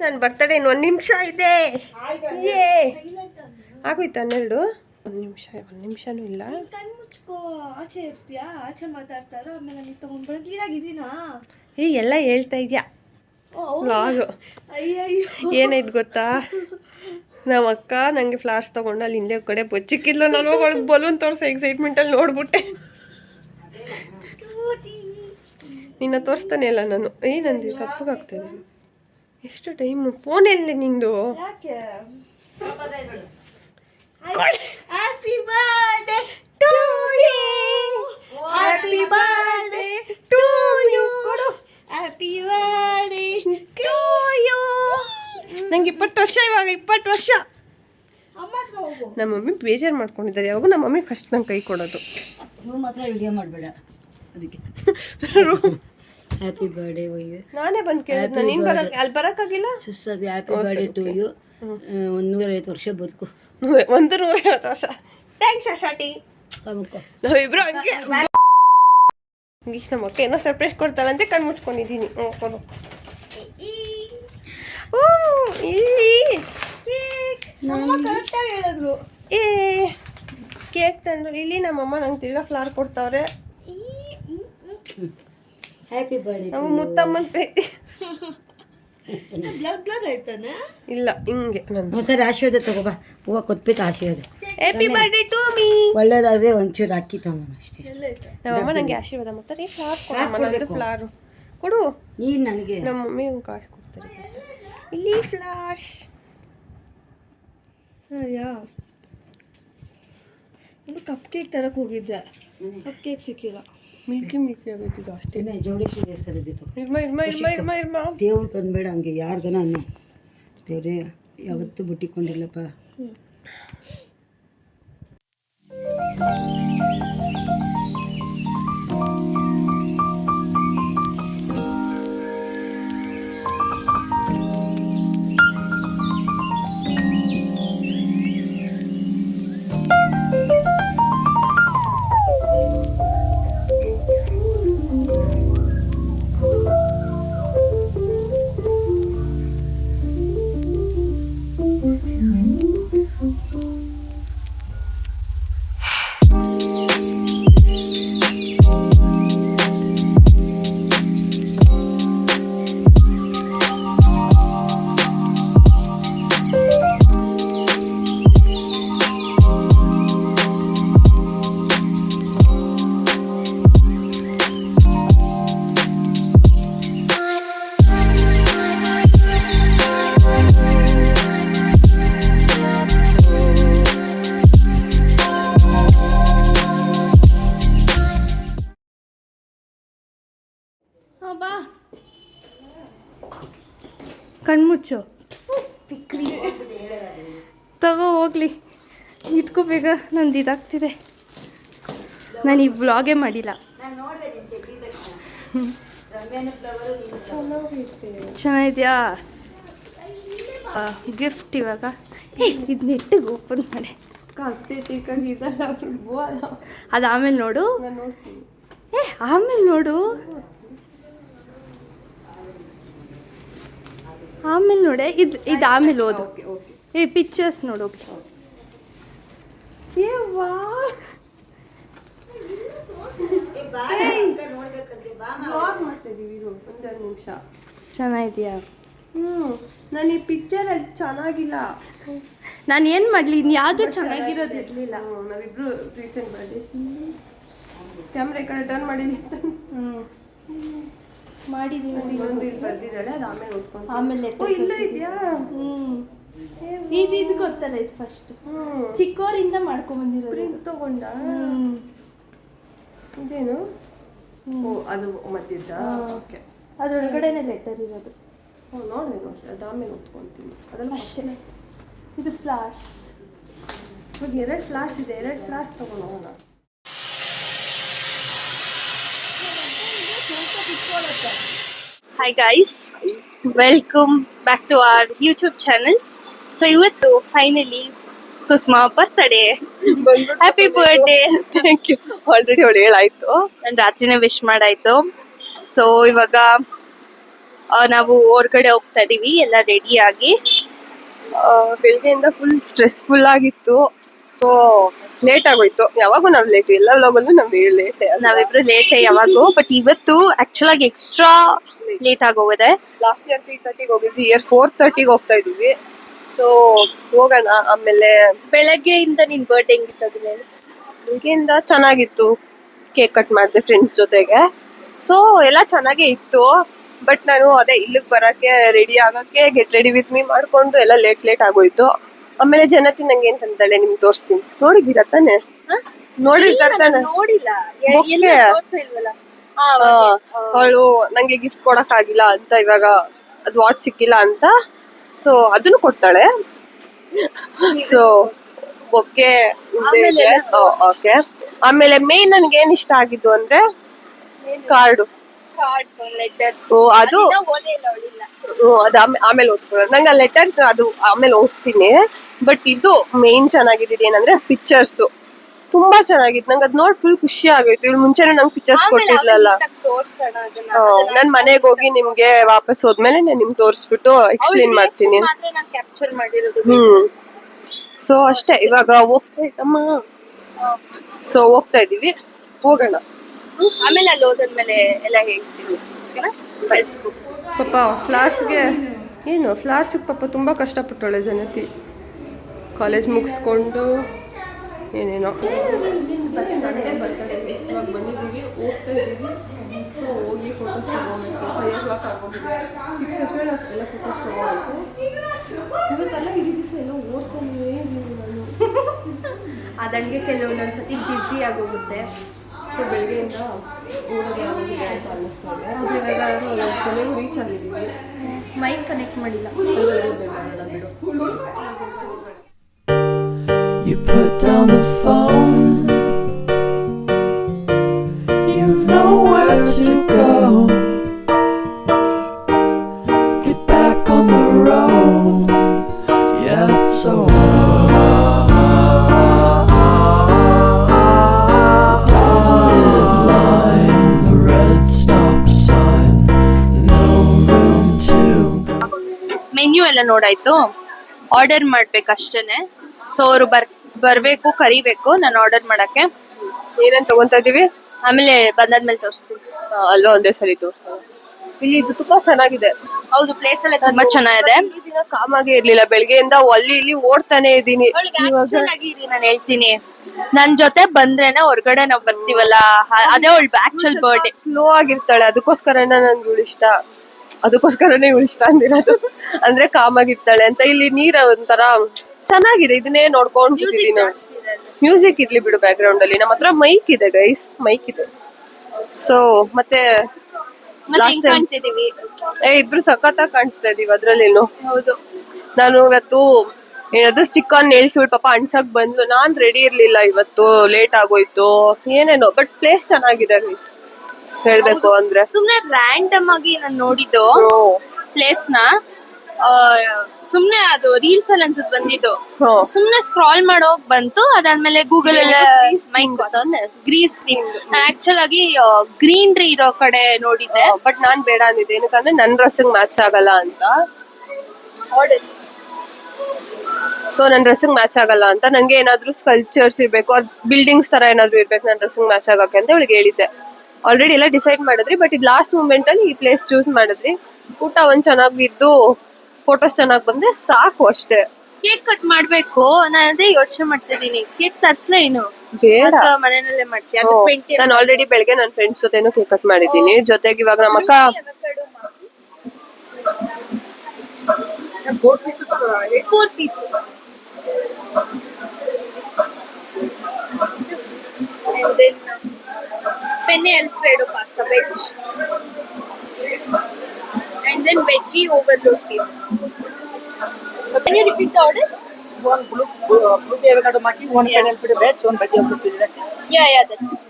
ನನ್ನ ಬರ್ತಡೇ ಇನ್ನು 1 ನಿಮಿಷ ಇದೆ. ಏ ಆಗೋಯ್ತು 12. 1 ನಿಮಿಷನೂ ಇಲ್ಲ. ಆಚೆ ಇರ್ತೀಯಾ? ಆಚೆ ಮಾತಾಡ್ತಾರೋ ಆಮೇಲೆ ನೀನು ತಗೊಂಡ್ಬಂದಿದ್ದೀನಾ? ಎಲ್ಲ ಹೇಳ್ತಾ ಇದೆಯಾ ವ್ಲಾಗು. ಏನಾಯ್ತು ಗೊತ್ತಾ, ನಮ್ಮ ಅಕ್ಕ ನನಗೆ ಫ್ಲಾಶ್ ತೊಗೊಂಡು ಅಲ್ಲಿ ಹಿಂದೆ ಕಡೆ ಬಚ್ಚಿಕ್ಕಿದ್ಲು. ನಾನು ಒಳಗೆ ಬಲೂನ್ ತೋರಿಸೋ ಎಕ್ಸೈಟ್ಮೆಂಟಲ್ಲಿ ನೋಡ್ಬಿಟ್ಟೆ. ನಿನ್ನ ತೋರಿಸ್ತಾನೆ ಇಲ್ಲ ನಾನು. ನಂದು ಕಪ್ಪಗಾಗ್ತದೆ. ಎಷ್ಟು ಟೈಮು? ಫೋನ್ ಎಲ್ಲಿ ನಿಂದು? Happy birthday to you, happy birthday to you, happy birthday to you. ನಂಗೆ 20 ವರ್ಷ ಇವಾಗ, 20 ವರ್ಷ. ನಮ್ಮ ಮಮ್ಮಿ ಬೇಜಾರು ಮಾಡ್ಕೊಂಡಿದ್ದಾರೆ. ಯಾವಾಗ ನಮ್ಮ ಮಮ್ಮಿ ಫಸ್ಟ್ ನಂಗೆ ಕೈ ಕೊಡೋದು. ನೀವು ಮಾತ್ರ ವಿಡಿಯೋ ಮಾಡಬೇಡ ಅದಕ್ಕೆ. ಹ್ಯಾಪಿ ಬರ್ಡೇ ಒಯ್ಯು. ನಾನೇ ಬಂದು ಕೇಳಿದ್ನ, ನೀನು ಅಲ್ಲಿ ಬರೋಕ್ಕಾಗಿಲ್ಲ. ಸುಸ್ತಾಗಿ ಹ್ಯಾಪಿ ಬರ್ಡೇ ಟು ಯು. 150 ವರ್ಷ ಬದುಕು. 150 ವರ್ಷ. ಥ್ಯಾಂಕ್ಸ್ ಶಾಟಿ. ನಾವಿಬ್ರು ಹಂಗೆ. ನಮ್ಮ ಅಕ್ಕ ಏನೋ ಸರ್ಪ್ರೈಸ್ ಕೊಡ್ತಾಳಂತೆ, ಕಣ್ಣು ಮುಚ್ಕೊಂಡಿದ್ದೀನಿ. ಕೊಡು. ಇಲ್ಲಿ ಹೇಳಿದ್ರು ಕೇಕ್ ತಂದ್ರು. ಇಲ್ಲಿ ನಮ್ಮಮ್ಮ ನಂಗೆ ತಿರ್ಗಾ ಫ್ಲವರ್ ಕೊಡ್ತಾವ್ರೆ. Happy birthday. ನಾವು ಮುತ್ತಮ್ಮನ ಪ್ರೀತಿ ಬ್ಲಡ್ ಆಯ್ತಾನೆ. ಇಲ್ಲ ಹಿಂಗೆ ನನ್ನ ಸರಿ ಆಶೀರ್ವಾದ ತಗೋಬಾ. ಹೂವು ಕೊತ್ಬಿಟ್ಟು ಆಶೀರ್ವಾದ. Happy birthday to me. ಒಳ್ಳೇದಾದ್ರೆ ಒಂಚೂರು ಅಕ್ಕಿ ತಗೊಂಬ ಅಷ್ಟೇ. ನಮ್ಮಮ್ಮ ನಂಗೆ ಆಶೀರ್ವಾದ ಮಾಡ್ತಾರೆ. ಫ್ಲವರ್ ಫ್ಲವರ್ ಕೊಡು. ನೀನು ನನಗೆ ನಮ್ಮ ಮಮ್ಮಿ ಕಾಸು ಕೊಡ್ತಾರೆ. ಇಲ್ಲಿ ಫ್ಲಾಶ್. ಸರಿಯಾ? ಇನ್ನು ಕಪ್ ಕೇಕ್ ತರಕ್ಕೆ ಹೋಗಿದ್ದೆ, ಕಪ್ ಕೇಕ್ ಸಿಕ್ಕಿಲ್ಲ. ಮಿಲ್ಕಿ ಆಗೋಯ್ತಿದ್ದು ಅಷ್ಟೇ. ಜೋಡಿ ಸರ್ ಇದ್ದಿತ್ತು. ಇರ್ಮ ದೇವ್ರು ಕಂಡ್ಬೇಡ ಹಂಗೆ ಯಾರಿಗನ ಅನ್ನ. ದೇವ್ರೇ ಯಾವತ್ತೂ ಬುಟ್ಟಿಕೊಂಡಿಲ್ಲಪ್ಪ. ಬಾ ಕಣ್ಮುಚ್ಚು. ತಗೋ ಹೋಗ್ಲಿ, ಇಟ್ಕೋ ಬೇಗ. ನಂದು ಇದಾಗ್ತಿದೆ. ನಾನು ಈ ವ್ಲಾಗೇ ಮಾಡಿಲ್ಲ. ಚೆನ್ನಾಗಿದೆಯಾ ಗಿಫ್ಟ್? ಇವಾಗ ಇದು ನೆಟ್ಟಿಗೆ ಓಪನ್ ಮಾಡಿ. ಅದು ಆಮೇಲೆ ನೋಡು. ಆಮೇಲೆ ನೋಡು. ಆಮೇಲೆ ನೋಡೆ. ಇದು ಆಮೇಲೆ ಓದು. ಪಿಕ್ಚರ್ಸ್ ನೋಡು. ಚೆನ್ನಾಗಿದೆಯಾ? ನಾನು ಈ ಪಿಕ್ಚರಲ್ಲಿ ಚೆನ್ನಾಗಿಲ್ಲ. ನಾನು ಏನು ಮಾಡಲಿ? ಇನ್ನು ಯಾವುದೂ ಚೆನ್ನಾಗಿರೋದಿರಲಿಲ್ಲ. ನಾವಿಬ್ರು ರೀಸೆಂಟ್ ಬರ್ಡೇ ಕ್ಯಾಮ್ರಾ ಈ ಕಡೆ ಟರ್ನ್ ಮಾಡಿದ್ದೀನಿ. ಮಾಡಿದ್ದೀನಿ. ಒಂದು ಇಲ್ಲಿ ಬರ್ದಿದ್ದಾಳೆ, ಅದು ಆಮೇಲೆ ಓದ್ಕೊಂಡು. ಆಮೇಲೆ ಇಲ್ಲ ಇದೆಯಾ? ಇದು ಗೊತ್ತಲ್ಲ, ಇದು ಫಸ್ಟ್ ಚಿಕ್ಕವರಿಂದ ಮಾಡ್ಕೊಂಡ್ಬಂದಿರೋದು. ತಗೊಂಡ ಇದೇನು? ಅದು ಮತ್ತಿದ್ದ. ಓಕೆ, ಅದರೊಳಗಡೆನೆ ಲೆಟರ್ ಇರೋದು. ನೋಡೇನು ಅದು ಆಮೇಲೆ ಓದ್ಕೊತೀನಿ. ಅದೆಲ್ಲ ಅಷ್ಟೇ. ಇದು ಫ್ಲಾರ್ಸ್. ಇವಾಗ 2 ಫ್ಲಾಶ್ ಇದೆ. 2 ಫ್ಲಾಶ್ ತಗೊಂಡು ಹೋಗೋಣ. Hi guys, welcome back to our YouTube channels. So ಇವತ್ತು finally Kusuma birthday. Happy birthday. Thank you. Already ಅವಳು ಹೇಳಾಯ್ತು. ನಾನು ರಾತ್ರಿನೇ ವಿಶ್ ಮಾಡಾಯ್ತು. ಸೊ ಇವಾಗ ನಾವು ಹೊರಗಡೆ ಹೋಗ್ತಾ ಇದೀವಿ ಎಲ್ಲ ರೆಡಿ ಆಗಿ. ಬೆಳಗ್ಗೆಯಿಂದ ಫುಲ್ ಸ್ಟ್ರೆಸ್ಫುಲ್ ಆಗಿತ್ತು. ಸೊ ಲೇಟ್ ಆಗೋಯ್ತು. ಯಾವಾಗೂ ನಾವು ಲೇಟ್, ಎಲ್ಲ ವ್ಲಾಗಲ್ಲೂ ನಾವು ಲೇಟ್. ನಾವಿಬ್ರು ಲೇಟ್ ಯಾವಾಗೂ, ಬಟ್ ಇವತ್ತು ಆಕ್ಚುಲ್ ಆಗಿ ಎಕ್ಸ್ಟ್ರಾ ಲೇಟ್ ಆಗೋಗಿದೆ. ಲಾಸ್ಟ್ ಇಯರ್ 3:30 ಹೋಗಿದ್ವಿ, ಇಯರ್ 4:30 ಹೋಗ್ತಾ ಇದೀವಿ. ಸೊ ಹೋಗೋಣ. ಆಮೇಲೆ ಬೆಳಗ್ಗೆಯಿಂದ ನಿನ್ ಬರ್ಡೇ ಹೆಂಗಿತ್ತು ಅದನ್ನ ಹೇಳು. ಬೆಳಗ್ಗೆಯಿಂದ ಚೆನ್ನಾಗಿತ್ತು. ಕೇಕ್ ಕಟ್ ಮಾಡಿದೆ ಫ್ರೆಂಡ್ಸ್ ಜೊತೆಗೆ. ಸೊ ಎಲ್ಲ ಚೆನ್ನಾಗೇ ಇತ್ತು. ಬಟ್ ನಾನು ಅದೇ ಇಲ್ಲಿಗೆ ಬರಕ್ಕೆ ರೆಡಿ ಆಗಕ್ಕೆ ಗೆಟ್ ರೆಡಿ ವಿತ್ ಮೀ ಮಾಡ್ಕೊಂಡು ಎಲ್ಲ ಲೇಟ್ ಆಗೋಯ್ತು. ಆಮೇಲೆ ಜನತಿ ನಂಗೆ ಏನ್ ತಂದಾಳೆ ನಿಮ್ಗೆ ತೋರಿಸ್ತೀನಿ. ನೋಡಿದ್ದೀರಾ ತಾನೆ? ನೋಡಿರ್ತಾರೆ ತಾನೆ? ನೋಡಿಲ್ಲ, ಬೊಕ್ಕೆ. ಎಲ್ಲ ತೋರ್ಸಿಲ್ವಲ್ಲ. ಅವಳು ನಂಗೆ ಗಿಫ್ಟ್ ಕೊಡಕ್ ಆಗಿಲ್ಲ ಅಂತ, ಇವಾಗ ಅದು ವಾಚ್ ಸಿಕ್ಕಿಲ್ಲ ಅಂತ. ಸೊ ಅದನ್ನು ಕೊಡ್ತಾಳೆ. So bouquet okay. ಆಮೇಲೆ ಮೇನ್ ನನ್ಗೆ ಏನ್ ಇಷ್ಟ ಆಗಿದ್ದು ಅಂದ್ರೆ ಕಾರ್ಡು. ಅದು ಅದು ಆಮೇಲೆ ಓದ್ಕೊಳ್ಳೋಣ. ನಂಗೆ ಆ ಲೆಟರ್ ಅದು ಆಮೇಲೆ ಓದ್ತೀನಿ. ಬಟ್ ಇದು ಮೇನ್ ಚೆನ್ನಾಗಿದ್ದು ಏನಂದ್ರೆ ಪಿಕ್ಚರ್ಸ್ ತುಂಬಾ ಚೆನ್ನಾಗಿತ್ತು. ನಂಗೆ ಅದ್ ನೋಡಿ ಫುಲ್ ಖುಷಿ ಆಗೋಯ್ತು. ಇವ್ರು ಮುಂಚೆನೆ ನಂಗೆ ಪಿಕ್ಚರ್ಸ್ ಕೊಟ್ಟಿರ್ಲಲ್ಲ. ನನ್ ಮನೆಗೆ ಹೋಗಿ ನಿಮ್ಗೆ ವಾಪಸ್ ಹೋದ್ಮೇಲೆ ನಾನು ನಿಮ್ಗೆ ತೋರಿಸ್ಬಿಟ್ಟು ಎಕ್ಸ್ಪ್ಲೇನ್ ಮಾಡ್ತೀನಿ. ಸೊ ಅಷ್ಟೇ. ಇವಾಗ ಹೋಗ್ತಾ ಇದ್ದಮ್ಮ. ಸೊ ಹೋಗ್ತಾ ಇದೀವಿ, ಹೋಗೋಣ. ಆಮೇಲೆ ಅಲ್ಲಿ ಹೋದ್ಮೇಲೆ ಎಲ್ಲ ಹೇಳ್ತೀವಿ. ಪಾಪ ಫ್ಲಾರ್ಸ್ಗೆ ಏನು ಫ್ಲಾರ್ಸ್ಗೆ ಪಾಪ ತುಂಬ ಕಷ್ಟಪಟ್ಟವಳೆ ಜನತಿ. ಕಾಲೇಜ್ ಮುಗಿಸ್ಕೊಂಡು ಏನೇನೋ ಬಂದಿದ್ದೀವಿ, ಹೋಗ್ತಾ ಇದ್ದೀವಿ. ಸೊ ಹೋಗಿ ಫೋಟೋಸ್ ತಗೋಬೇಕು. 5 o'clock ಆಗೋಗಿದೆ. 6 ಎಲ್ಲ ಫೋಟೋಸ್ ತಗೋಬೇಕು. ಇವತ್ತೆಲ್ಲ ಇಡೀ ದಿವಸ ಎಲ್ಲ ಓಡ್ತಾನೆ ನಾನು. ಅದಂಗೆ ಕೆಲವೊಂದೊಂದ್ಸತಿ ಬ್ಯುಸಿ ಆಗೋಗುತ್ತೆ. ಸೊ ಬೆಳಗ್ಗೆಯಿಂದ ಓಡೋದೇ ಆಗೋದಿದೆ ಅಂತ ಅನ್ನಿಸ್ತಾಳೆ. ಅದು ಇವಾಗ ಕೊನೆಗೂ ರೀಚ್ ಆಗಿದ್ದೀವಿ. ಮೈಕ್ ಕನೆಕ್ಟ್ ಮಾಡಿಲ್ಲ. You put down the phone, you've nowhere to go. Get back on the road, yeah, it's so dotted line, the red stop sign, no room to go. Menu ಎಲ್ಲ ನೋಡಾಯ್ತು. Order ಮಾಡ್ಬೇಕಷ್ಟೇನೆ. So ಅವರು ಬರ್ಬೇಕು, ಕರಿಬೇಕು ನಾನು order ಮಾಡಕ್ಕೆ. ಏನೇನ್ ತಗೊಂತಾ ಇದೀವಿ ಆಮೇಲೆ ಬಂದಾದ್ಮೇಲೆ ತೋರಿಸ್ತೀನಿ. ಅಲ್ಲೋ ಒಂದೇ ಸರಿ ತೋರಿಸೋಣ. ಇಲ್ಲಿ ಇದು ತುಂಬಾ ಚೆನ್ನಾಗಿದೆ. ಹೌದು, ಪ್ಲೇಸ್ ಎಲ್ಲ ತುಂಬಾ ಚೆನ್ನಾಗಿದೆ. ದಿನ ಕಾಮಾಗೆ ಇರ್ಲಿಲ್ಲ. ಬೆಳಗ್ಗೆಯಿಂದ ಅಲ್ಲಿ ಇಲ್ಲಿ ಓಡ್ತಾನೆ ಇದೀನಿ. ನಾನು ಹೇಳ್ತೀನಿ, ನನ್ ಜೊತೆ ಬಂದ್ರೇನೆ ಹೊರಗಡೆ ನಾವ್ ಬರ್ತೀವಲ್ಲ, ಅದೇ ಅವಳು ಆಕ್ಚುಲ್ ಬರ್ಡೇ. ಸ್ಲೋ ಆಗಿರ್ತಾಳೆ. ಅದಕ್ಕೋಸ್ಕರನೇ ನನ್ಗೆ ಇವಳು ಇಷ್ಟ. ಅದಕ್ಕೋಸ್ಕರನೇ ಇವಳು ಇಷ್ಟ ಅಂದಿರೋದು. ಅಂದ್ರೆ ಕಾಮಾಗಿರ್ತಾಳೆ ಅಂತ. ಇಲ್ಲಿ ನೀರ ಒಂಥರ ಚೆನ್ನಾಗಿದೆ. ಇದನ್ನೇ ನೋಡ್ಕೊಂಡು ಕೂತಿದೀನಿ ನಾವು. ಮ್ಯೂಸಿಕ್ ಇರ್ಲಿ ಬಿಡು ಬ್ಯಾಕ್ ಗ್ರೌಂಡ್ ಅಲ್ಲಿ. ನಮ್ಮ ಹತ್ರ ಮೈಕ್ ಇದೆ ಗೈಸ್, ಮೈಕ್ ಇದೆ. ಸೊ ಮತ್ತೆ ಇಬ್ರು ಸಖತ್ತಾಗಿ ಕಾಣಿಸ್ತಾ ಇದೀವಿ ಅದ್ರಲ್ಲೇನು. ಹೌದು, ನಾನು ಇವತ್ತು ಏನದು ಸ್ಟಿಕ್ ಆನ್ ನೇಲ್ಸ್ ಪಾಪ ಅಣ್ಸಕ್ ಬಂದ್ಲು. ನಾನ್ ರೆಡಿ ಇರ್ಲಿಲ್ಲ ಇವತ್ತು, ಲೇಟ್ ಆಗೋಯ್ತು ಏನೇನೋ. ಬಟ್ ಪ್ಲೇಸ್ ಚೆನ್ನಾಗಿದೆ ಗೈಸ್, ಹೇಳ್ಬೇಕು ಅಂದ್ರೆ. ಸುಮ್ನೆ ರ್ಯಾಂಡಮ್ ಆಗಿ ನಾನು ನೋಡಿದ್ದು ಪ್ಲೇಸ್ ನ. ಸುಮ್ನೆ ಅದು ರೀಲ್ಸ್ ಅಲ್ಲಿ ಅನ್ಸುತ್ತೆ ಬಂದಿದ್ದು. ಸುಮ್ನೆ ಸ್ಕ್ರಾಲ್ ಮಾಡೋಕ್ ಬಂತು. ಅದಾದ್ಮೇಲೆ ಗೂಗಲ್ ಎಲ್ಲ ಗ್ರೀಸ್ ನಾನು ಆಕ್ಚುಲ್ ಆಗಿ ಗ್ರೀನ್ರಿ ಇರೋ ಕಡೆ ನೋಡಿದ್ದೆ. ಬಟ್ ನಾನ್ ಬೇಡ ಅಂದಿದ್ದೆ. ಏನಕ್ಕಂದ್ರೆ ನನ್ ಡ್ರೆಸ್ಸಿಗೆ ಮ್ಯಾಚ್ ಆಗಲ್ಲ ಅಂತ. ಸೊ ನನ್ ಡ್ರೆಸ್ಸಿಗೆ ಮ್ಯಾಚ್ ಆಗಲ್ಲ ಅಂತ. ನಂಗೆ ಏನಾದ್ರು ಸ್ಕಲ್ಪ್ಚರ್ಸ್ ಇರ್ಬೇಕು, ಅವ್ರ ಬಿಲ್ಡಿಂಗ್ಸ್ ತರ ಏನಾದ್ರು ಇರ್ಬೇಕು ನನ್ ಡ್ರೆಸ್ಸಿಗೆ ಮ್ಯಾಚ್ ಆಗಕ್ಕೆ ಅಂತ ಅವಳಿಗೆ ಹೇಳಿದ್ದೆ. ಆಲ್ರೆಡಿ ಎಲ್ಲ ಡಿಸೈಡ್ ಮಾಡಿದ್ರಿ. ಬಟ್ ಇದು ಲಾಸ್ಟ್ ಮೂಮೆಂಟ್ ಅಲ್ಲಿ ಈ ಪ್ಲೇಸ್ ಚೂಸ್ ಮಾಡಿದ್ರಿ. ಊಟ ಒಂದ್ ಚೆನ್ನಾಗಿದ್ದು, ಫೋಟೋಸ್ ಚೆನ್ನಾಗಿ ಬಂದ್ರೆ ಸಾಕು ಅಷ್ಟೇ. ಕೇಕ್ ಕಟ್ ಮಾಡ್ಬೇಕು. ನಾನು ಅದೇ ಯೋಚನೆ ಮಾಡ್ತಿದ್ದೀನಿ, ಕೇಕ್ ತರ್ಸ್ಲೇ ಏನು ಬೇಡ, ಮನೆಯಲ್ಲೇ ಮಾಡ್ತೀಯ? ನಾನು ಆಲ್ರೆಡಿ ಬೆಳಗ್ಗೆ ನನ್ನ ಫ್ರೆಂಡ್ಸ್ ಜೊತೆನೂ ಕೇಕ್ ಕಟ್ ಮಾಡಿದ್ದೀನಿ. ಜೊತೆಗೆ ಇವಾಗ ನಮ್ಮ ಅಕ್ಕ 4 pieces. And then penne alfredo pasta veg. And then veggie overload pizza. Can you repeat the order? One blue avocado maki, one pineapple veg, one veggie avocado pizza. Yeah, that's it.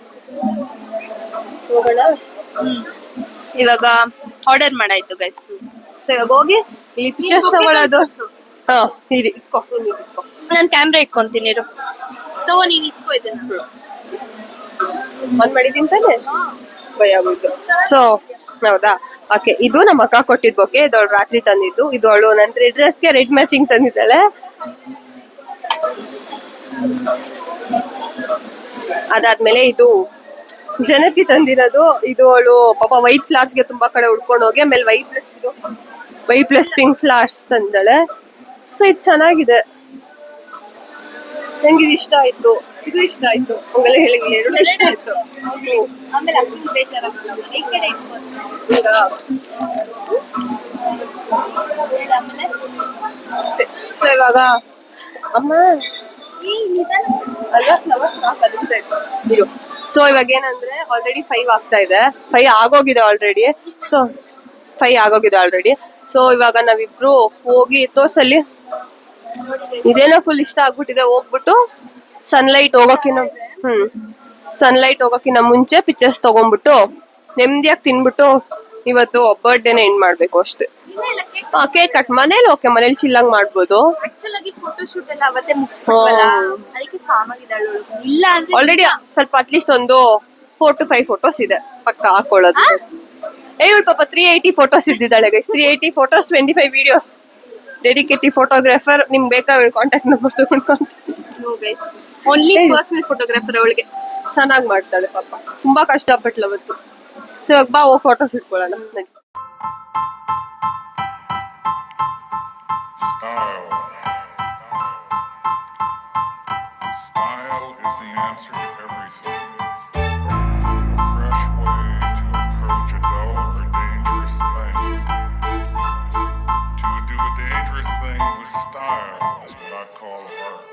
ಹೋಗೋಣ. ಇವಾಗ order ಮಾಡಾಯ್ತು guys. So ಇವಾಗ ಹೋಗಿ ಇಲ್ಲಿ pictures ತಗೊಳ್ಳೋದು. ಹಾ ಇರಿ, ನಾನು camera ಇಟ್ಕೊಂತೀನಿ. ತಗೋ, ನೀನ್ ಇಟ್ಕೋ ಇದನ್ನ. ಆನ್ ಮಾಡಿದ್ದೀನಿ ತಾನೆ, ಭಯ ಆಗೋಯ್ತು. ಸೊ ಹೌದಾ, ಓಕೆ, ಇದು ನಮ್ಮ ಅಕ್ಕ ಕೊಟ್ಟಿದ್ ಬೊಕ್ಕೆ. ಇದು ಅವಳು ರಾತ್ರಿ ತಂದಿದ್ದು. ಇದು ಅವಳು ನನ್ ಡ್ರೆಸ್ಗೆ ರೆಡ್ ಮ್ಯಾಚಿಂಗ್ ತಂದಿದ್ದಾಳೆ. ಅದಾದ್ಮೇಲೆ ಇದು ಜನತಿ ತಂದಿರೋದು. ಇದು ಅವಳು ಪಾಪ ವೈಟ್ ಫ್ಲವರ್ಸ್ ಗೆ ತುಂಬಾ ಕಡೆ ಉಡ್ಕೊಂಡು ಹೋಗಿ ಆಮೇಲೆ ವೈಟ್ ಪ್ಲಸ್ ಪಿಂಕ್ ಫ್ಲವರ್ಸ್ ತಂದಾಳೆ. ಸೊ ಇದು ಚೆನ್ನಾಗಿದೆ, ನಂಗೆ ಇದು ಇಷ್ಟ ಆಯ್ತು, ಇದು ಇಷ್ಟ ಆಯ್ತು. ಹಂಗೆಲ್ಲ ಹೇಳಿಲ್ಲ, ಎರಡು ಇಷ್ಟ ಆಯ್ತು. ಆಮೇಲೆ ಅಕ್ಕಂಗ್ ಬೇಜಾರಾಗಲ್ಲ ಈ ಕಡೆ ಇಟ್ಕೊಂಡು ಈಗ ಆಮೇಲೆ ಸೊ ಇವಾಗ ಅಮ್ಮ ಈ ನಿಧಾನ ಅಲ್ವಾ ಫ್ಲವರ್ಸ್ ಇದು. ಸೊ ಇವಾಗ ಏನಂದ್ರೆ ಆಲ್ರೆಡಿ 5 ಆಗ್ತಾ ಇದೆ. 5 ಆಗೋಗಿದೆ ಆಲ್ರೆಡಿ. ಸೊ 5 ಆಗೋಗಿದೆ ಆಲ್ರೆಡಿ. ಸೊ ಇವಾಗ ನಾವಿಬ್ರು ಹೋಗಿ ತೋರ್ಸಲ್ಲಿ. ಇದೇನೋ ಫುಲ್ ಇಷ್ಟ ಆಗ್ಬಿಟ್ಟಿದೆ. ಹೋಗ್ಬಿಟ್ಟು ಸನ್ಲೈಟ್ ಹೋಗೋಕಿನ್ನ ಮುಂಚೆ ಪಿಕ್ಚರ್ಸ್ ತಗೊಂಡ್ಬಿಟ್ಟು ನೆಮ್ಮದಿಯಾಗಿ ತಿನ್ಬಿಟ್ಟು ಇವತ್ತು ಬರ್ಡೇನ ಎಂಡ್ ಮಾಡ್ಬೇಕು ಅಷ್ಟೇ. ಕೇಕ್ ಕಟ್ ಮನೇಲಿ ಮನೇಲಿ ಚಿಲ್ಲಂಗ್ ಮಾಡ್ಬೋದು. ಆಕ್ಚುಲ್ ಆಗಿ ಫೋಟೋ ಶೂಟ್ ಎಲ್ಲ ಅವತ್ತೇ ಮುಗಿಸ್ಬಿಟ್ವಲ್ಲ, ಅದಕ್ಕೆ ಕಾಮ್ ಆಗಿದ್ದಾಳು. ಇಲ್ಲ ಅಂದ್ರೆ ಆಲ್ರೆಡಿ ಸ್ವಲ್ಪ ಅಟ್ಲೀಸ್ಟ್ ಒಂದು 4 to 5 ಫೋಟೋಸ್ ಇದೆ ಪಕ್ಕ ಹಾಕೊಳ್ಳೋದು. ಇವಳು ಪಾಪ 380 ಫೋಟೋಸ್ ಹಿಡ್ದಿದ್ದಾಳೆ guys. 380 photos, 25 videos. Dedicated photographer. ನಿಮ್ಗೆ ಬೇಕಾದ್ರೆ ಕಾಂಟ್ಯಾಕ್ಟ್ ನಂಬರ್ ತಗೊಂಡು no guys, only personal photographer ಅವಳಿಗೆ. ಚೆನ್ನಾಗಿ ಮಾಡ್ತಾಳೆ ಪಾಪ, ತುಂಬಾ ಕಷ್ಟಪಟ್ಲ ಅವತ್ತು. ಸೊ ಇವಾಗ ಬಾ ಹೋಗಿ ಫೋಟೋಸ್ ಇಟ್ಕೊಳ್ಳೋಣ. Style is the answer to everything. A fresh way to approach a dull or dangerous thing. To do a dangerous thing with style is what I call art.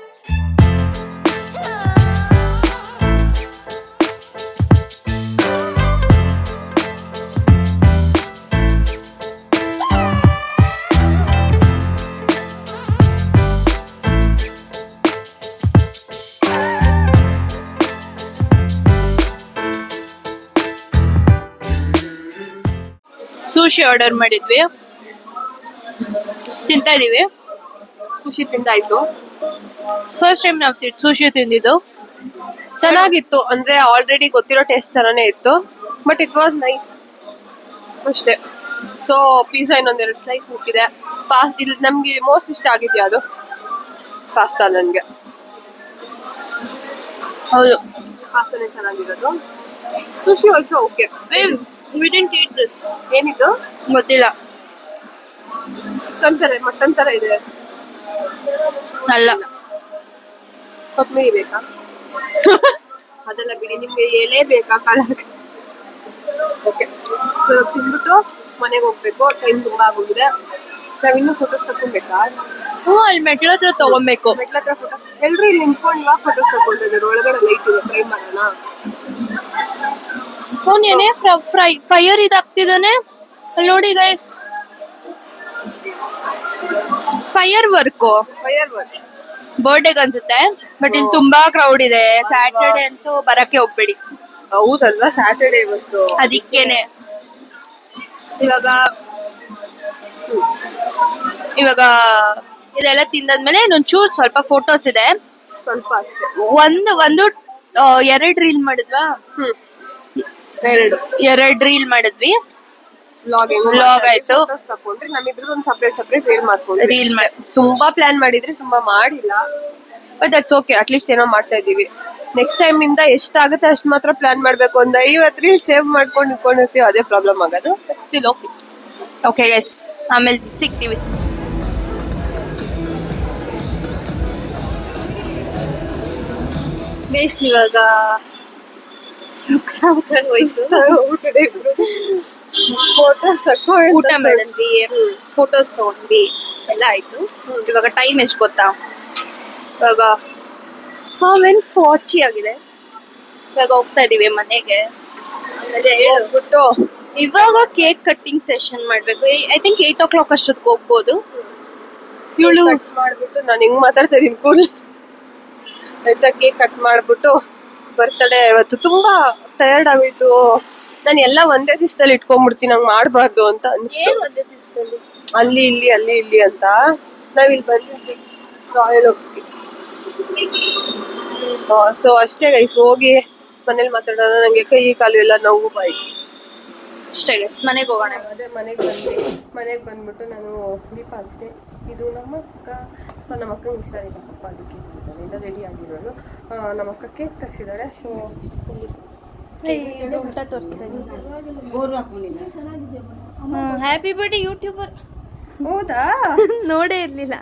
Sushi order ಮಾಡಿದ್ವಿ, ತಿಂತಾ ಇದೀವಿ. ಖುಷಿ ತಿಂದಾಯ್ತು. First time ನಾವು ಸುಶಿ ತಿಂದಿದ್ದು. ಚೆನ್ನಾಗಿತ್ತು, ಅಂದ್ರೆ already ಗೊತ್ತಿರೋ taste ತರಾನೇ ಇತ್ತು. ಬಟ್ ಇಟ್ ವಾಸ್ ನೈಸ್ ಅಷ್ಟೇ. ಸೊ ಪಿಜ್ಜಾ ಇನ್ನೊಂದೆರಡು ಸ್ಲೈಸ್ ಮುಕ್ಕಿದೆ. ಇಲ್ಲಿ ನಮ್ಗೆ ಮೋಸ್ಟ್ ಇಷ್ಟ ಆಗಿದ್ಯಾ ಅದು ಪಾಸ್ತಾ. ನನ್ಗೆ ಹೌದು, ಪಾಸ್ತಾನೇ ಚೆನ್ನಾಗಿರೋದು. Sushi also okay. we didn't eat this. ಏನಿದು ಗೊತ್ತಿಲ್ಲ, ಚಿಕನ್ ತರ ಮಟನ್ ತರ ಇದೆ. ಅಲ್ಲ ಕೊತ್ತಂಬರಿ ಬೇಕಾ? ಅದೆಲ್ಲ ಬಿಡಿ, ನಿಮ್ಗೆ ಎಲೆ ಬೇಕಾ ಕಾಳಕ್ಕೆ? ಓಕೆ, ತಿಂದ್ಬಿಟ್ಟು ಮನೆಗೆ ಹೋಗ್ಬೇಕು. ಟೈಮ್ ತುಂಬಾ ಆಗೋಗಿದೆ. ನಾವಿನ್ನೂ ಫೋಟೋಸ್ ತಗೊಂಡ್ಬೇಕಾ? ಅಲ್ಲಿ ಮೆಟ್ಲ ಹತ್ರ ತಗೊಬೇಕು. ಮೆಟ್ಲ ಹತ್ರ ಫೋಟೋ ಎಲ್ರು ಇಲ್ಲಿ ನಿಂತ್ಕೊಂಡು ಇವಾಗ ಫೋಟೋಸ್ ತಗೊಂಡಿದ್ದಾರೆ. ಒಳಗಡೆ ಲೈಟ್ ಇದೆ, ಟ್ರೈ ಮಾಡೋಣ. ಅವನೇನೆ ಫೈರ್ ಇದಾಗ್ತಿದ್ದಾನೆ ಅಲ್ಲಿ ನೋಡಿ ಗೈಸ್. ಫೈರ್ ವರ್ಕ್ ಬರ್ಡೇಗ್ ಅನ್ಸುತ್ತೆ. ಬಟ್ ಇಲ್ಲಿ ತುಂಬಾ ಕ್ರೌಡ್ ಇದೆ. ಸ್ಯಾಟರ್ಡೆ ಅಂತೂ ಬರಕ್ಕೆ ಹೋಗ್ಬೇಡಿ. ಹೌದಲ್ವಾ, ಸ್ಯಾಟರ್ಡೇ ಇವತ್ತು. ಅದಕ್ಕೇನೆ ಇವಾಗ ಇದೆಲ್ಲ ತಿಂದಾದ್ಮೇಲೆ ಇನ್ನೊಂಚೂರು ಸ್ವಲ್ಪ ಫೋಟೋಸ್ ಇದೆ. ಸ್ವಲ್ಪ ಅಷ್ಟೇ. ಒಂದು 2 ರೀಲ್ ಮಾಡಿದ್ವಾ? ಎರಡು ರೀಲ್ ಮಾಡಿದ್ವಿ. ವ್ಲಾಗ್ ಆಯ್ತು. ತಕೊಂಡ್ರಿ ನಮ್ಮಿಬ್ರದ್ದು ಒಂದು ಸಪ್ರೇಟ್ ರೀಲ್ ಮಾಡ್ಕೊಂಡ್ರಿ. ರೀಲ್ ತುಂಬಾ ಪ್ಲಾನ್ ಮಾಡಿದ್ರೆ ತುಂಬಾ ಮಾಡಿಲ್ಲ. ಬಟ್ ದಟ್ಸ್ ಓಕೆ, ಅಟ್ಲೀಸ್ಟ್ ಏನೋ ಮಾಡ್ತಾ ಇದೀವಿ. ನೆಕ್ಸ್ಟ್ ಟೈಮ್ ಇಂದ ಎಷ್ಟಾಗುತ್ತೆ ಅಷ್ಟು ಮಾತ್ರ ಪ್ಲಾನ್ ಮಾಡ್ಬೇಕು. ಒಂದು 50 ರೀಲ್ ಸೇವ್ ಮಾಡ್ಕೊಂಡು ಇಟ್ಕೊಂಡಿರ್ತೀವಿ, ಅದೇ ಪ್ರಾಬ್ಲಮ್ ಆಗೋದು. Still okay. ಓಕೆ ಗೈಸ್, ಆಮೇಲೆ ಸಿಗ್ತೀವಿ. ಗೈಸ್ ಇವಾಗ ಊಟ ಮಾಡಿದ್ವಿ, ಫೋಟೋಸ್ ತಗೊಂಡ್ವಿ, ಎಲ್ಲ ಆಯ್ತು. ಇವಾಗ ಟೈಮ್ ಎಷ್ಟು ಗೊತ್ತಾ? ಇವಾಗ 7:40 ಆಗಿದೆ. ಇವಾಗ ಹೋಗ್ತಾ ಇದೀವಿ ಮನೆಗೆ. ಆಮೇಲೆ ಹೇಳ್ಬಿಟ್ಟು ಇವಾಗ ಕೇಕ್ ಕಟ್ಟಿಂಗ್ ಸೆಷನ್ ಮಾಡ್ಬೇಕು. ಐ ಥಿಂಕ್ 8 o'clock ಅಷ್ಟೊತ್ತಿಗೆ ಹೋಗ್ಬೋದು. ಇವಳು ಮಾಡ್ಬಿಟ್ಟು ನಾನು ಹಿಂಗ್ ಮಾತಾಡ್ತಾ ಇದೀನಿ ಕೂಲ್ ಆಯ್ತಾ. ಕೇಕ್ ಕಟ್ ಮಾಡ್ಬಿಟ್ಟು ಬರ್ತಡೇ. ಇವತ್ತು ತುಂಬಾ ಟಯರ್ಡ್ ಆಗೋಯ್ತು. ನಾನು ಎಲ್ಲ ಒಂದೇ ದಿವಸದಲ್ಲಿ ಇಟ್ಕೊಂಡ್ಬಿಡ್ತೀನಿ, ಹಂಗ್ ಮಾಡ್ಬಾರ್ದು ಅಂತ ಅನ್ಸ್ತು. ಒಂದೇ ದಿವಸದಲ್ಲಿ ಅಲ್ಲಿ ಇಲ್ಲಿ ಅಂತ ನಾವಿಲ್ಲಿ ಬಂದಿದ್ವಿ ರಾಯಲ್ ಹೋಗಿ. ಸೊ ಅಷ್ಟೇ ಗೈಸ್, ಹೋಗಿ ಮನೇಲಿ ಮಾತಾಡೋಣ. ನಂಗೆ ಕೈ ಕಾಲು ಎಲ್ಲ ನೋವು ಬಾಯಿ. ಅಷ್ಟೇ ಗೈಸ್, ಮನೆಗೆ ಹೋಗೋಣ. ಅದೇ ಮನೆಗೆ ಬಂದ್ಬಿಟ್ಟು ನಾನು ದೀಪ ಹಚ್ಚಿದೆ. ಇದು ನಮ್ಮ ಅಕ್ಕ. ಸೊ ನಮ್ಮ ಅಕ್ಕಂಗೆ ಹುಷಾರಿಲ್ಲ ಪಾಪ, ಅದಕ್ಕೆ ಎಲ್ಲ ರೆಡಿ ಆಗಿರೋಳು. ನಮ್ಮ ಅಕ್ಕ ಕೇಕ್ ತರಿಸಿದ್ದಾಳೆ. ಸೊ ಇದು ಉಲ್ಟಾ ತೋರಿಸ್ತಾ ಗೋರು ಹಾಕೊಂಡಿಲ್ಲ. Happy birthday YouTuber. ಹೌದಾ? ನೋಡೇ ಇರ್ಲಿಲ್ಲ.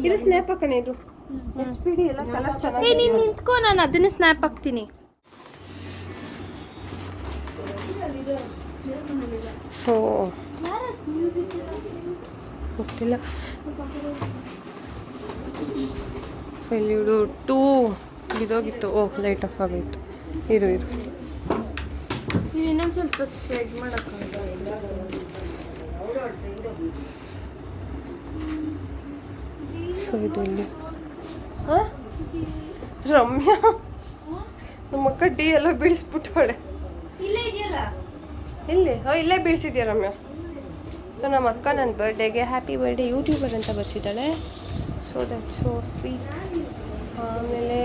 ಇದು ಸ್ನ್ಯಾಪ್ ಹಾಕೋಣ. ಇದು HD ಎಲ್ಲ ಕಲರ್ಸ್ ಚೆನ್ನಾಗಿ. ನೀನ್ ನಿಂತ್ಕೋ, ನಾನು ಅದನ್ನ ಸ್ನ್ಯಾಪ್ ಹಾಕ್ತೀನಿ. ಸೊ ಗೊತ್ತಿಲ್ಲ. ಸೊ ಇಲ್ಲಿ ಇಡು ಟೂ ಇದೋಗಿತ್ತು. ಓ ಲೈಟ್ ಆಫ್ ಆಗೋಯ್ತು. ಇರು ಇನ್ನೊಂದು ಸ್ವಲ್ಪ ಸ್ಪ್ರೆಡ್ ಮಾಡೋಕ್ಕಾಗಲ್ಲ. ಸೊ ಇದು ಇಲ್ಲಿ ರಮ್ಯಾ ನಮ್ಮ ಅಕ್ಕ ಡಿ ಎಲ್ಲ ಬೀಳಿಸ್ಬಿಟ್ಟವಳೆ. ಇಲ್ಲೇ ಇದೆಯಲ್ಲ. ಇಲ್ಲಿ ಇಲ್ಲೇ ಬೀಳಿಸಿದ್ಯಾ ರಮ್ಯಾ. ಸೊ ನಮ್ಮ ಅಕ್ಕ ನನ್ನ ಬರ್ಡೇಗೆ ಹ್ಯಾಪಿ ಬರ್ಡೇ ಯೂಟ್ಯೂಬರ್ ಅಂತ ಬರ್ಸಿದ್ದಾಳೆ. So that so sweet. ಆಮೇಲೆ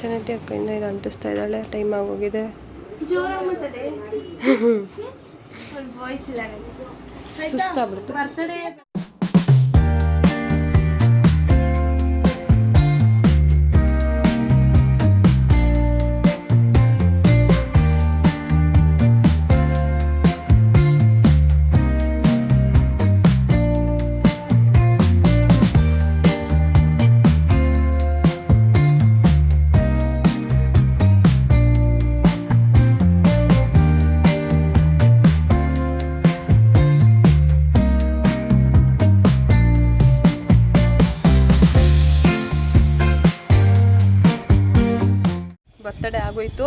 ಜನತೆ ಅಕ್ಕಯಿಂದ ಇದು ಅಂಟಿಸ್ತಾ ಇದ್ದಾಳೆ. ಟೈಮ್ ಆಗೋಗಿದೆ. ಜೋರಾಗಿ ಮಾತಾಡೆ. ವಾಯ್ಸ್ ಇಲ್ಲ. ಸುಸ್ತಾಗ್ಬಿಡ್ತು. ಬರ್ತಡೇ ಆಗೋಯ್ತು.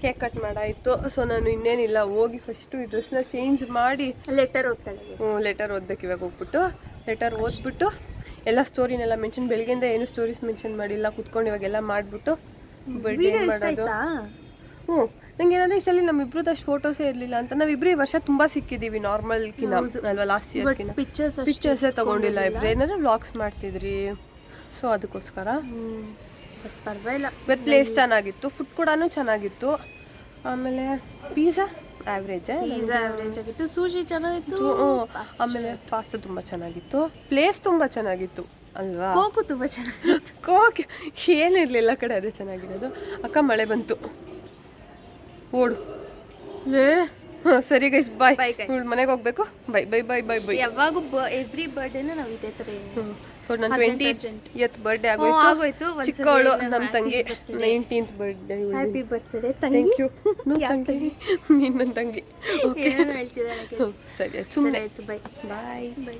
ಕೇಕ್ ಕಟ್ ಮಾಡಾಯಿತು. ಸೊ ನಾನು ಇನ್ನೇನಿಲ್ಲ, ಹೋಗಿ ಫಸ್ಟು ಈ ಡ್ರೆಸ್ನ ಚೇಂಜ್ ಮಾಡಿ ಲೆಟರ್ ಓದ್ತಾಳೆ. ಲೆಟರ್ ಓದ್ಬೇಕು. ಇವಾಗ ಹೋಗ್ಬಿಟ್ಟು ಲೆಟರ್ ಓದ್ಬಿಟ್ಟು ಎಲ್ಲ ಸ್ಟೋರಿನೆಲ್ಲ ಮೆನ್ಷನ್, ಬೆಳಗ್ಗೆಯಿಂದ ಏನು ಸ್ಟೋರೀಸ್ ಮೆನ್ಷನ್ ಮಾಡಿಲ್ಲ. ಕುತ್ಕೊಂಡು ಇವಾಗೆಲ್ಲ ಮಾಡಿಬಿಟ್ಟು ಬರ್ಡೇ ಮಾಡೋದು. ನಂಗೆ ಏನಂದ್ರೆ ಇಷ್ಟಲ್ಲಿ ನಮ್ಮಿಬ್ರದ್ದು ಅಷ್ಟು ಫೋಟೋಸೇ ಇರಲಿಲ್ಲ ಅಂತ. ನಾವಿಬ್ರು ಈ ವರ್ಷ ತುಂಬ ಸಿಕ್ಕಿದ್ದೀವಿ ನಾರ್ಮಲ್ಕಿನ ಅಲ್ವಾ, ಲಾಸ್ಟ್ ಇಯರ್ಕಿನ. ಪಿಕ್ಚರ್ಸೇ ತೊಗೊಂಡಿಲ್ಲ ಇಬ್ರು. ಏನಾದ್ರು ವ್ಲಾಗ್ಸ್ ಮಾಡ್ತಿದ್ರಿ. ಸೊ ಅದಕ್ಕೋಸ್ಕರ ಪರವಾಗಿಲ್ಲ. ಬಟ್ ಪ್ಲೇಸ್ ಚೆನ್ನಾಗಿತ್ತು, ಫುಡ್ ಕೂಡ ಚೆನ್ನಾಗಿತ್ತು. ಆಮೇಲೆ ಪಿಜ್ಜಾ ಆವ್ರೇಜ್ ಆಗಿತ್ತು, ಸೂಶಿ ಚೆನ್ನಾಗಿತ್ತು. ಆಮೇಲೆ ಪಾಸ್ತಾ ತುಂಬ ಚೆನ್ನಾಗಿತ್ತು. ಪ್ಲೇಸ್ ತುಂಬ ಚೆನ್ನಾಗಿತ್ತು ಅಲ್ವಾ. ಕೋಕು ತುಂಬ ಚೆನ್ನಾಗಿತ್ತು. ಕೋಕ್ ಏನಿರಲಿಲ್ಲ ಕಡೆ, ಅದೇ ಚೆನ್ನಾಗಿರೋದು. ಅಕ್ಕ ಮಳೆ ಬಂತು, ಓಡು. ಸರಿ ಗೈಸ್, ಬಾಯ್. ಮನೆಗೆ ಹೋಗ್ಬೇಕು. Bye bye bye bye bye. ಯಾವಾಗೂ ಎವ್ರಿ ಬರ್ಡೇನ ನಾವು ಇದೇ ಥರ. ಸೊ ನನ್ನ 20th ಬರ್ಡೇ ಆಗೋಯ್ತು. ಚಿಕ್ಕವಳು ನಮ್ಮ ತಂಗಿ 19th birthday. Happy birthday thank you. ನೀನು ನನ್ನ ತಂಗಿ. ಏನು ಹೇಳ್ತಿದ್ದಾಳೆ. ಸರಿ ಸುಮ್ಮನೆ ಆಯ್ತು. Bye bye. ಬೈ.